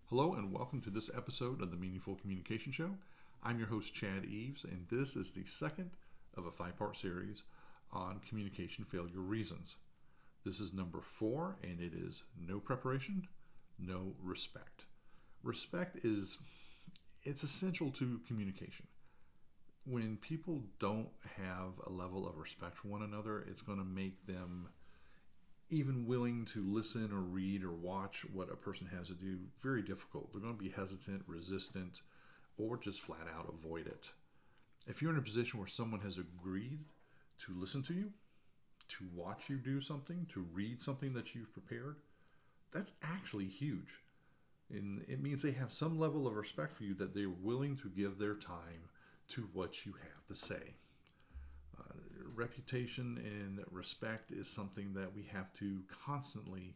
Hello and welcome to this episode of the Meaningful Communication Show. I'm your host, Chad Eves, and this is the second of a five-part series on communication failure reasons. This is number 4, and it is no preparation, no respect. Respect it's essential to communication. When people don't have a level of respect for one another, it's going to make them even willing to listen or read or watch what a person has to do very difficult. They're going to be hesitant, resistant, or just flat out avoid it. If you're in a position where someone has agreed to listen to you, to watch you do something, to read something that you've prepared, that's actually huge. And it means they have some level of respect for you, that they're willing to give their time to what you have to say. Reputation and respect is something that we have to constantly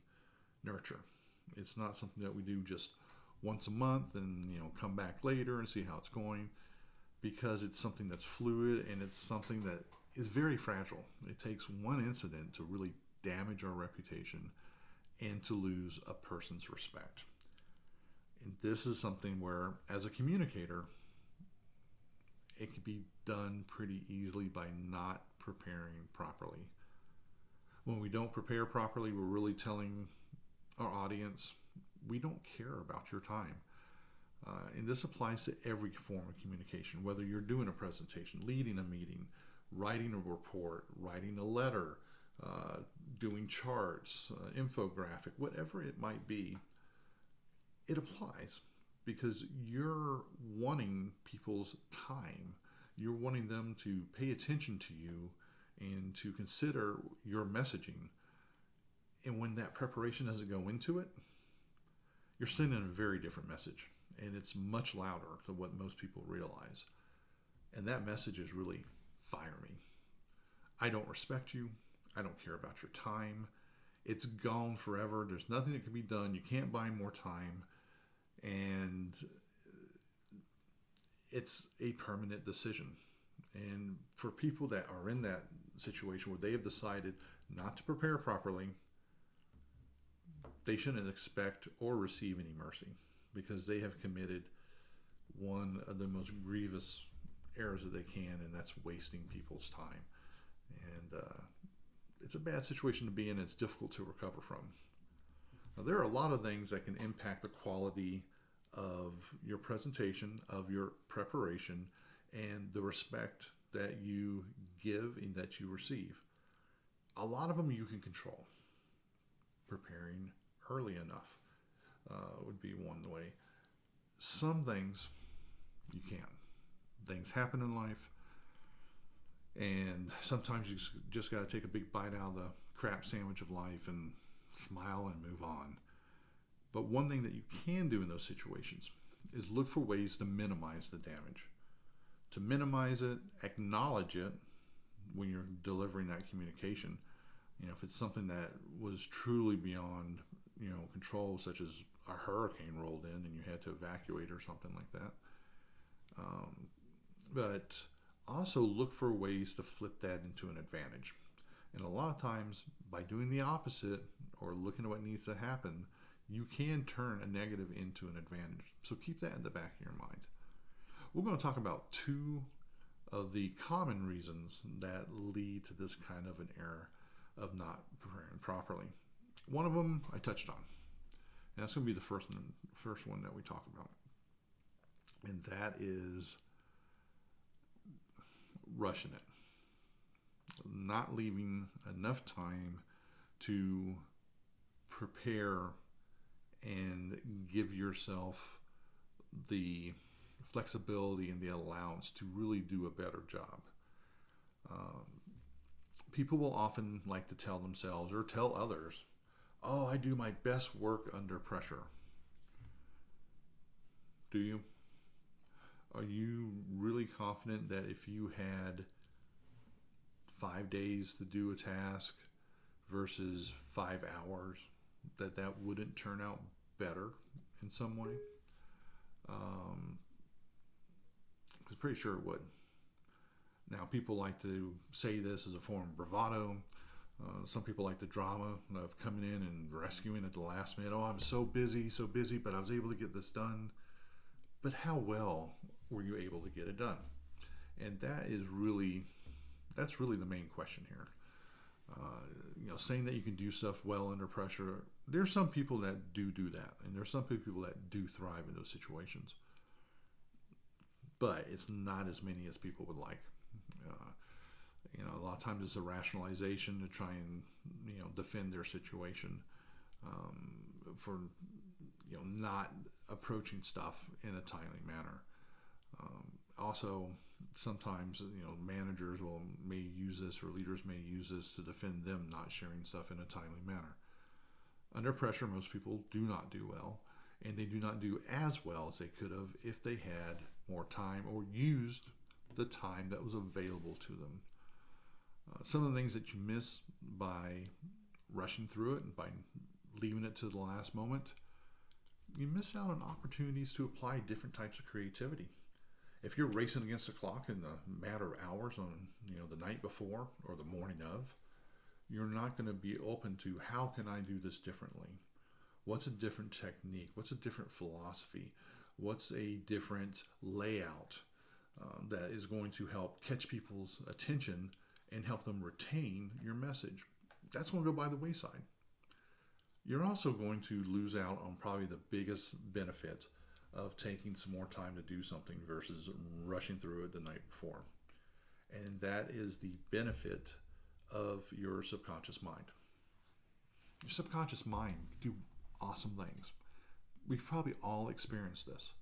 nurture. It's not something that we do just once a month and come back later and see how it's going, because it's something that's fluid and it's something that is very fragile. It takes one incident to really damage our reputation and to lose a person's respect. And this is something where, as a communicator, it can be done pretty easily by not preparing properly. When we don't prepare properly, we're really telling our audience, we don't care about your time. And this applies to every form of communication, whether you're doing a presentation, leading a meeting, writing a report, writing a letter, doing charts, infographic, whatever it might be. It applies because you're wanting people's time. You're wanting them to pay attention to you and to consider your messaging. And when that preparation doesn't go into it, you're sending a very different message. And it's much louder than what most people realize. And that message is really, fire me. I don't respect you. I don't care about your time. It's gone forever. There's nothing that can be done. You can't buy more time. And it's a permanent decision. And for people that are in that situation where they have decided not to prepare properly, they shouldn't expect or receive any mercy, because they have committed one of the most grievous errors that they can, and that's wasting people's time. And it's a bad situation to be in. It's difficult to recover from. Now, there are a lot of things that can impact the quality of your presentation, of your preparation, and the respect that you give and that you receive. A lot of them you can control. Preparing early enough would be one way. Some things you can't. Things happen in life, and sometimes you just got to take a big bite out of the crap sandwich of life and smile and move on. But one thing that you can do in those situations is look for ways to minimize the damage. To minimize it, acknowledge it when you're delivering that communication. If it's something that was truly beyond, control, such as a hurricane rolled in and you had to evacuate or something like that. But also look for ways to flip that into an advantage. And a lot of times, by doing the opposite or looking at what needs to happen, you can turn a negative into an advantage. So keep that in the back of your mind. We're going to talk about 2 of the common reasons that lead to this kind of an error of not preparing properly. One of them I touched on, and that's going to be the first one that we talk about. And that is rushing it. Not leaving enough time to prepare and give yourself the flexibility and the allowance to really do a better job. People will often like to tell themselves or tell others, oh, I do my best work under pressure. Do you? Are you really confident that if you had 5 days to do a task versus 5 hours, that wouldn't turn out better in some way? I'm pretty sure it would. Now, people like to say this as a form of bravado. Some people like the drama of coming in and rescuing at the last minute. Oh, I'm so busy, but I was able to get this done. But how well were you able to get it done? And that's really the main question here. Saying that you can do stuff well under pressure. There's some people that do that, and there's some people that do thrive in those situations. But it's not as many as people would like. Uh, a lot of times it's a rationalization to try and defend their situation for not approaching stuff in a timely manner. Also, sometimes managers may use this, or leaders may use this to defend them not sharing stuff in a timely manner. Under pressure, most people do not do well, and they do not do as well as they could have if they had more time or used the time that was available to them. Some of the things that you miss by rushing through it and by leaving it to the last moment, you miss out on opportunities to apply different types of creativity. If you're racing against the clock in the matter of hours on the night before or the morning of, you're not going to be open to how can I do this differently? What's a different technique? What's a different philosophy? What's a different layout that is going to help catch people's attention and help them retain your message? That's going to go by the wayside. You're also going to lose out on probably the biggest benefit of taking some more time to do something versus rushing through it the night before. And that is the benefit of your subconscious mind. Your subconscious mind can do awesome things. We've probably all experienced this.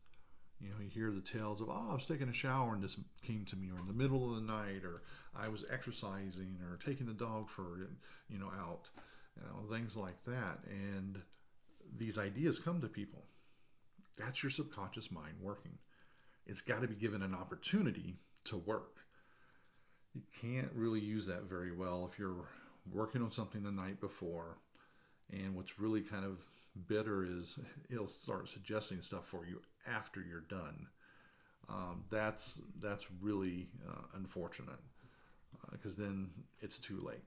You hear the tales of, oh, I was taking a shower and this came to me, or in the middle of the night, or I was exercising, or taking the dog for, out, things like that. And these ideas come to people. That's your subconscious mind working. It's got to be given an opportunity to work. You can't really use that very well if you're working on something the night before, and what's really kind of bitter is it'll start suggesting stuff for you after you're done. That's really unfortunate because then it's too late.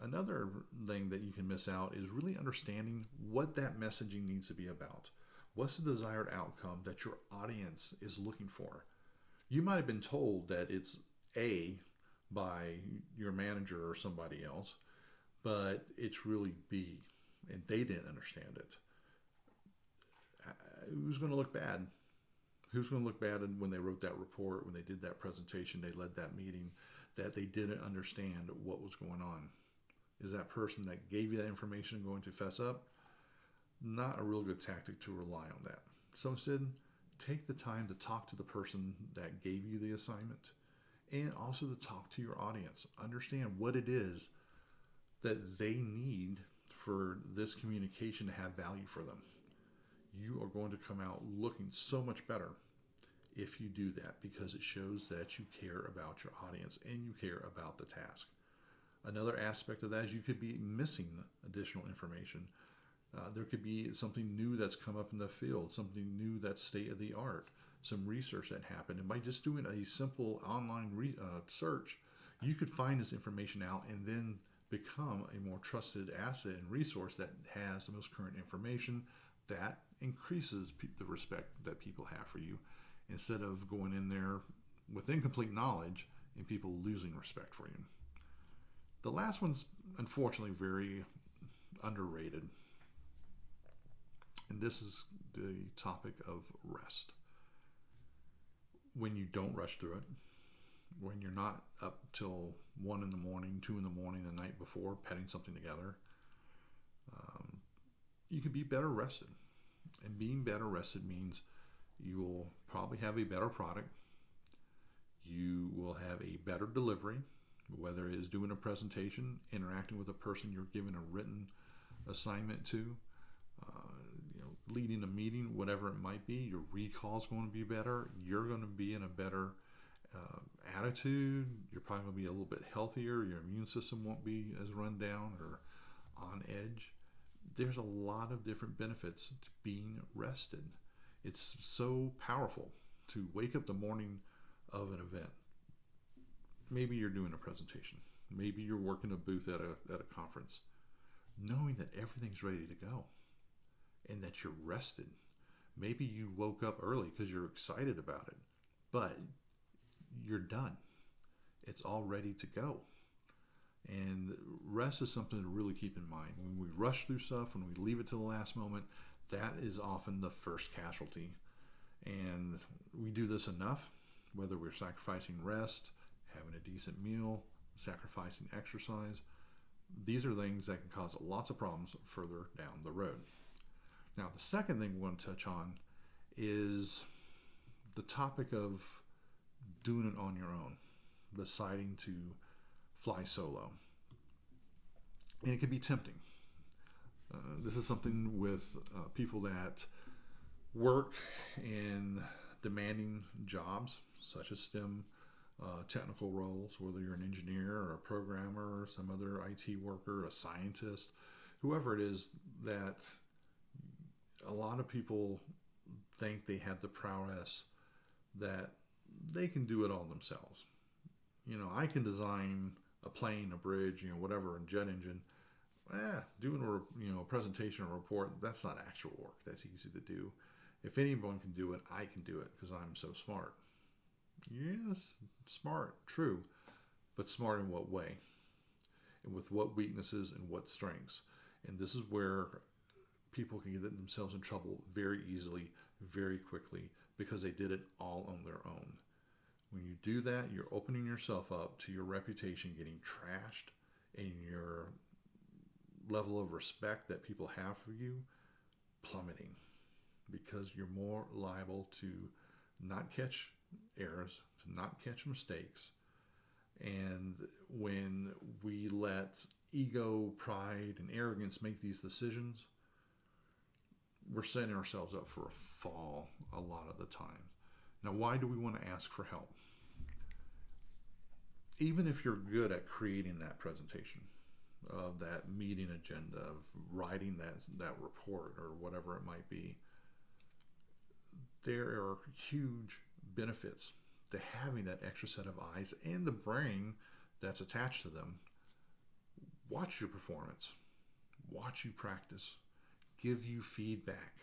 Another thing that you can miss out is really understanding what that messaging needs to be about. What's the desired outcome that your audience is looking for? You might have been told that it's A by your manager or somebody else, but it's really B, and they didn't understand it. Who's going to look bad? Who's going to look bad when they wrote that report, when they did that presentation, they led that meeting, that they didn't understand what was going on? Is that person that gave you that information going to fess up? Not a real good tactic to rely on that. So instead, take the time to talk to the person that gave you the assignment, and also to talk to your audience. Understand what it is that they need for this communication to have value for them. You are going to come out looking so much better if you do that, because it shows that you care about your audience and you care about the task. Another aspect of that is you could be missing additional information. There could be something new that's come up in the field, something new that's state of the art, some research that happened. And by just doing a simple online search, you could find this information out and then become a more trusted asset and resource that has the most current information. That increases the respect that people have for you, instead of going in there with incomplete knowledge and people losing respect for you. The last one's unfortunately very underrated, and this is the topic of rest. When you don't rush through it, when you're not up till 1 in the morning, 2 in the morning the night before petting something together, you can be better rested. And being better rested means you will probably have a better product. You will have a better delivery, whether it is doing a presentation, interacting with a person you're giving a written assignment to, leading a meeting, whatever it might be. Your recall is going to be better. You're going to be in a better attitude. You're probably going to be a little bit healthier. Your immune system won't be as run down or on edge. There's a lot of different benefits to being rested. It's so powerful to wake up the morning of an event. Maybe you're doing a presentation. Maybe you're working a booth at a conference. Knowing that everything's ready to go and that you're rested. Maybe you woke up early because you're excited about it, but you're done. It's all ready to go. And rest is something to really keep in mind. When we rush through stuff, when we leave it to the last moment, that is often the first casualty. And we do this enough, whether we're sacrificing rest, having a decent meal, sacrificing exercise. These are things that can cause lots of problems further down the road. Now, the second thing we want to touch on is the topic of doing it on your own, deciding to fly solo. And it can be tempting. This is something with people that work in demanding jobs, such as STEM technical roles, whether you're an engineer or a programmer or some other IT worker, a scientist, whoever it is, that a lot of people think they have the prowess that they can do it all themselves. I can design a plane, a bridge, whatever, a jet engine. Doing a presentation or report, that's not actual work. That's easy to do. If anyone can do it, I can do it because I'm so smart. Yes, smart, true. But smart in what way? And with what weaknesses and what strengths? And this is where people can get themselves in trouble very easily, very quickly, because they did it all on their own. When you do that, you're opening yourself up to your reputation getting trashed and your level of respect that people have for you plummeting, because you're more liable to not catch errors, to not catch mistakes. And when we let ego, pride, and arrogance make these decisions, we're setting ourselves up for a fall a lot of the time. Now, why do we want to ask for help? Even if you're good at creating that presentation, of that meeting agenda, of writing that report or whatever it might be, there are huge benefits to having that extra set of eyes and the brain that's attached to them. Watch your performance. Watch you practice. Give you feedback.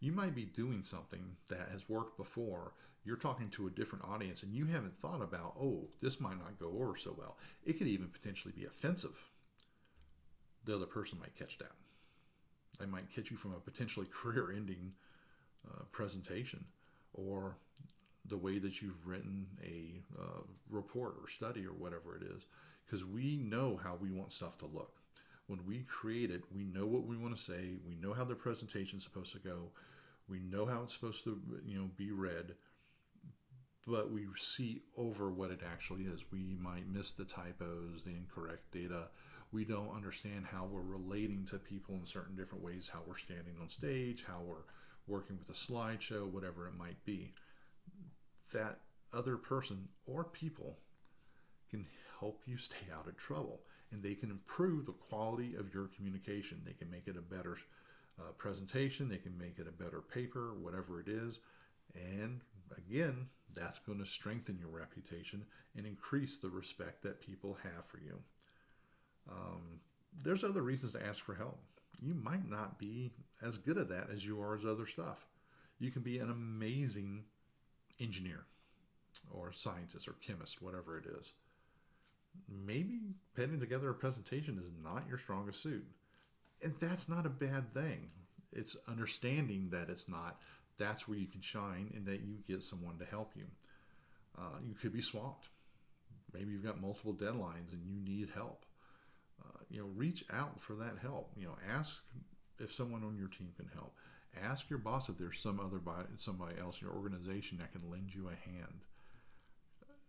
You might be doing something that has worked before. You're talking to a different audience and you haven't thought about, this might not go over so well. It could even potentially be offensive. The other person might catch that. They might catch you from a potentially career-ending presentation, or the way that you've written a report or study or whatever it is, because we know how we want stuff to look. When we create it, we know what we want to say. We know how the presentation is supposed to go. We know how it's supposed to, be read. But we see over what it actually is. We might miss the typos, the incorrect data. We don't understand how we're relating to people in certain different ways, how we're standing on stage, how we're working with a slideshow, whatever it might be. That other person or people can help you stay out of trouble, and they can improve the quality of your communication. They can make it a better presentation. They can make it a better paper, whatever it is. And again, that's going to strengthen your reputation and increase the respect that people have for you. There's other reasons to ask for help. You might not be as good at that as you are as other stuff. You can be an amazing engineer or scientist or chemist, whatever it is. Maybe putting together a presentation is not your strongest suit. And that's not a bad thing. It's understanding that it's not. That's where you can shine, and that you get someone to help you. You could be swamped. Maybe you've got multiple deadlines and you need help. Reach out for that help. Ask if someone on your team can help. Ask your boss if there's somebody else in your organization that can lend you a hand.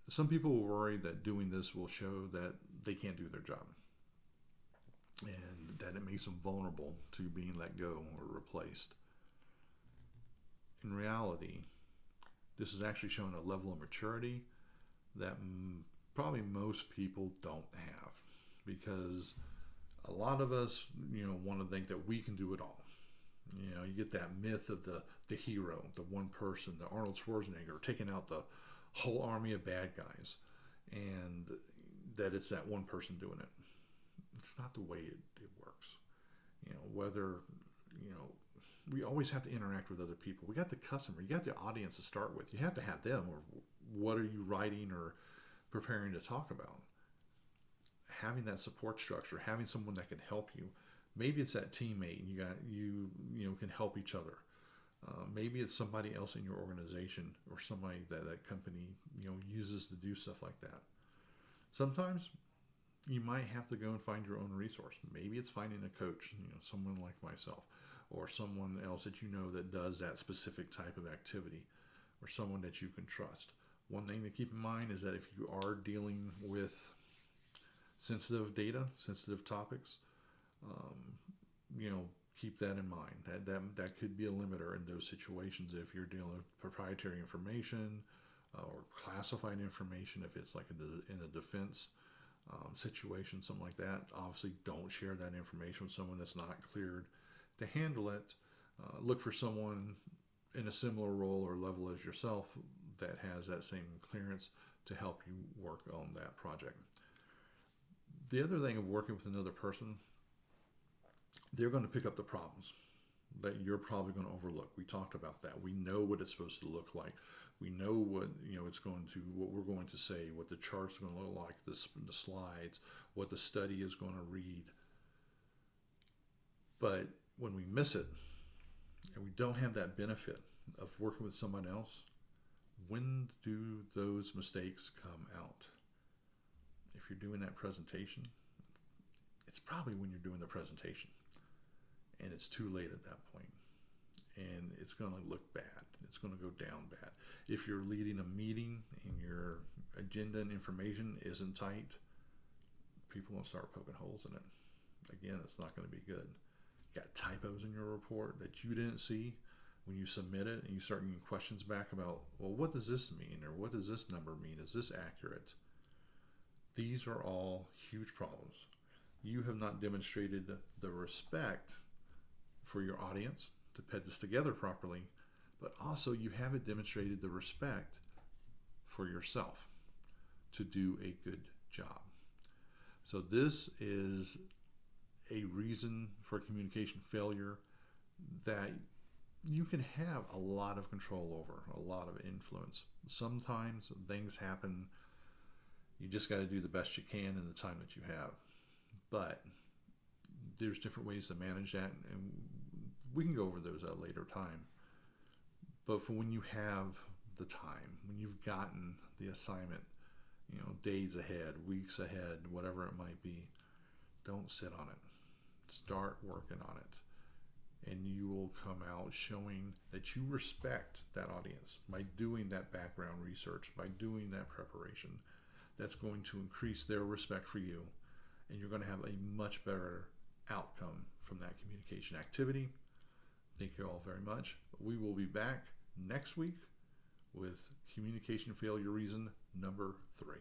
Some people will worry that doing this will show that they can't do their job, and that it makes them vulnerable to being let go or replaced. In reality, this is actually showing a level of maturity that probably most people don't have, because a lot of us, want to think that we can do it all. You get that myth of the hero, the one person, the Arnold Schwarzenegger, taking out the whole army of bad guys. And that it's that one person doing it. It's not the way it works. Whether, you know, we always have to interact with other people. We got the customer, you got the audience to start with. You have to have them, or what are you writing or preparing to talk about? Having that support structure, having someone that can help you. Maybe it's that teammate, and you can help each other. Maybe it's somebody else in your organization, or somebody that company uses to do stuff like that. Sometimes you might have to go and find your own resource. Maybe it's finding a coach, someone like myself, or someone else that that does that specific type of activity, or someone that you can trust. One thing to keep in mind is that if you are dealing with sensitive data, sensitive topics, keep that in mind. That could be a limiter in those situations if you're dealing with proprietary information or classified information. If it's like in a defense situation, something like that, obviously don't share that information with someone that's not cleared to handle it. Look for someone in a similar role or level as yourself that has that same clearance to help you work on that project. The other thing of working with another person, they're going to pick up the problems that you're probably going to overlook. We talked about that. We know what it's supposed to look like. We know what what we're going to say, what the chart's going to look like, the slides, what the study is going to read. But when we miss it and we don't have that benefit of working with someone else, when do those mistakes come out? If you're doing that presentation, it's probably when you're doing the presentation, and it's too late at that point, and it's going to look bad. It's going to go down bad. If you're leading a meeting and your agenda and information isn't tight, people will start poking holes in it. Again, it's not going to be good. You got typos in your report that you didn't see when you submit it, and you start getting questions back about, well, what does this mean, or what does this number mean? Is this accurate? These are all huge problems. You have not demonstrated the respect for your audience to put this together properly, but also you haven't demonstrated the respect for yourself to do a good job. So this is a reason for communication failure that you can have a lot of control over, a lot of influence. Sometimes things happen. You just got to do the best you can in the time that you have. But there's different ways to manage that, and we can go over those at a later time. But for when you have the time, when you've gotten the assignment, days ahead, weeks ahead, whatever it might be, don't sit on it. Start working on it. And you will come out showing that you respect that audience by doing that background research, by doing that preparation. That's going to increase their respect for you, and you're going to have a much better outcome from that communication activity. Thank you all very much. We will be back next week with communication failure reason number 3.